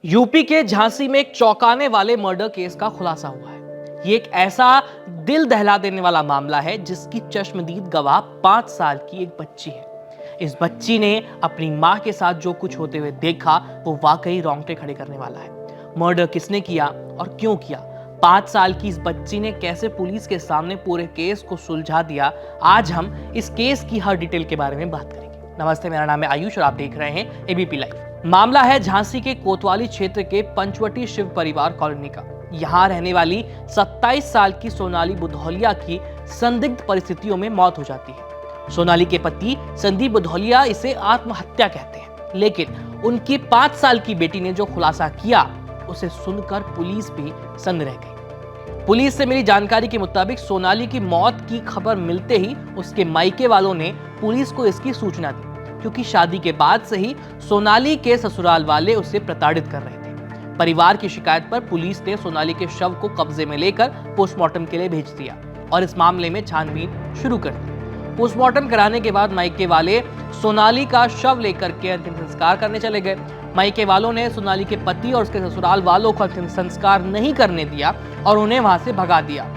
UP के झांसी में एक चौंकाने वाले मर्डर केस का खुलासा हुआ है। ये एक ऐसा दिल दहला देने वाला मामला है जिसकी चश्मदीद गवाह 5 साल की एक बच्ची है। इस बच्ची ने अपनी मां के साथ जो कुछ होते हुए देखा वो वाकई रोंगटे खड़े करने वाला है। मर्डर किसने किया और क्यों किया, 5 साल की इस बच्ची ने कैसे पुलिस के सामने पूरे केस को सुलझा दिया, आज हम इस केस की हर डिटेल के बारे में बात करेंगे। नमस्ते, मेरा नाम है आयुष और आप देख रहे हैं एबीपी लाइव। मामला है झांसी के कोतवाली क्षेत्र के पंचवटी शिव परिवार कॉलोनी का। यहाँ रहने वाली 27 साल की सोनाली बुधौलिया की संदिग्ध परिस्थितियों में मौत हो जाती है। सोनाली के पति संदीप बुधौलिया इसे आत्महत्या कहते हैं, लेकिन उनकी 5 साल की बेटी ने जो खुलासा किया उसे सुनकर पुलिस भी सन्न रह गई। पुलिस से मिली जानकारी के मुताबिक सोनाली की मौत की खबर मिलते ही उसके मायके वालों ने पुलिस को इसकी सूचना दी, क्योंकि शादी के बाद से ही सोनाली के ससुराल वाले उसे प्रताड़ित कर रहे थे। परिवार की शिकायत पर पुलिस ने सोनाली के शव को कब्जे में लेकर पोस्टमार्टम के लिए भेज दिया और इस मामले में छानबीन शुरू कर दी। पोस्टमार्टम कराने के बाद मायके वाले सोनाली का शव लेकर के अंतिम संस्कार करने चले गए। मायके वालों ने सोनाली के पति और उसके ससुराल वालों को अंतिम संस्कार नहीं करने दिया और उन्हें वहां से भगा दिया।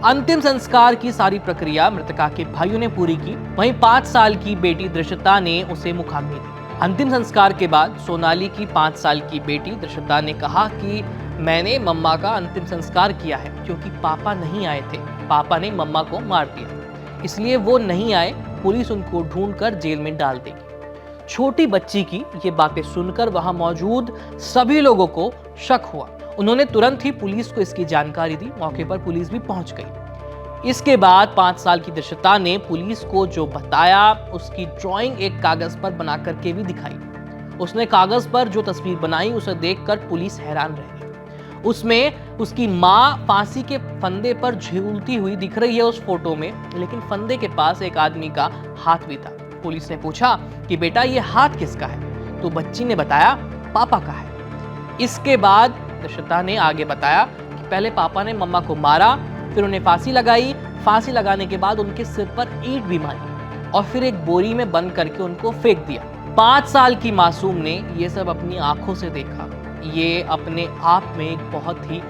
अंतिम संस्कार की सारी प्रक्रिया मृतका के भाइयों ने पूरी की, वहीं 5 साल की बेटी दृश्यता ने उसे मुखाग्नि दी। अंतिम संस्कार के बाद सोनाली की 5 साल की बेटी दृश्यता ने कहा कि मैंने मम्मा का अंतिम संस्कार किया है क्योंकि पापा नहीं आए थे। पापा ने मम्मा को मार दिया, इसलिए वो नहीं आए। पुलिस उनको ढूंढकर जेल में डाल देगी। छोटी बच्ची की ये बातें सुनकर वहां मौजूद सभी लोगों को शक हुआ। उन्होंने तुरंत ही पुलिस को इसकी जानकारी दी। मौके पर पुलिस भी पहुंच गई। इसके बाद 5 साल की दृश्यता ने पुलिस को जो बताया उसकी ड्राइंग एक कागज पर बना करके भी दिखाई। उसने कागज पर जो तस्वीर बनाई उसे देखकर पुलिस हैरान रह गई। उसमें उसकी मां फांसी के फंदे पर झूलती हुई दिख रही है उस फोटो में, लेकिन फंदे के पास एक आदमी का हाथ भी था। पुलिस ने पूछा कि बेटा ये हाथ किसका है, तो बच्ची ने बताया पापा का है। इसके बाद दृश्यता ने आगे बताया कि पहले पापा ने मम्मा को मारा, फिर उन्हें फांसी लगाई। फांसी लगाने के बाद उनके सिर पर ईंट भी मारी और फिर एक बोरी में बंद करके उनको फेंक दिया। 5 साल की मासूम ने ये सब अपनी आंखों से देखा। ये अपने आप में एक बहुत ही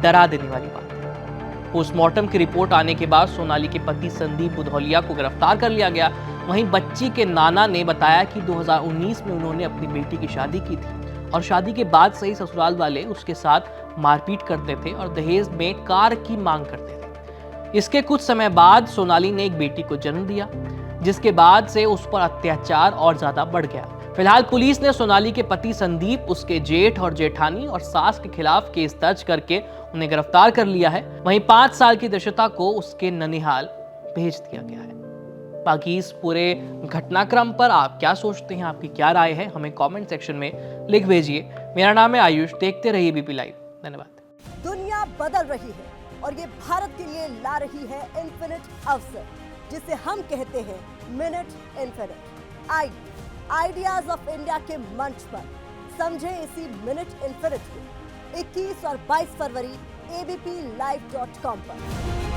डरा देने वाली बात है। पोस्टमार्टम की रिपोर्ट आने के बाद सोनाली के पति संदीप बुधौलिया को गिरफ्तार कर लिया गया। वहीं बच्ची के नाना ने बताया कि 2019 में उन्होंने अपनी बेटी की शादी की थी और शादी के बाद से ही ससुराल वाले उसके साथ मारपीट करते थे और दहेज में कार की मांग करते थे। इसके कुछ समय बाद सोनाली ने एक बेटी को जन्म दिया, जिसके बाद से उस पर अत्याचार और ज्यादा बढ़ गया। फिलहाल पुलिस ने सोनाली के पति संदीप, उसके जेठ और जेठानी और सास के खिलाफ केस दर्ज करके उन्हें गिरफ्तार कर लिया है। वहीं 5 साल की दृश्यता को उसके ननिहाल भेज दिया गया है। बाकी इस पूरे घटनाक्रम पर आप क्या सोचते हैं, आपकी क्या राय है, हमें कमेंट सेक्शन में लिख भेजिए। मेरा नाम है आयुष, देखते रहिए एबीपी लाइव। धन्यवाद। दुनिया बदल रही है और ये भारत के लिए ला रही है इन्फिनिट अवसर, जिसे हम कहते हैं minute infinite. Ideas of India के मंच पर समझे इसी मिनट इन्फिनिट को 21 और 22 फरवरी abplive.com पर।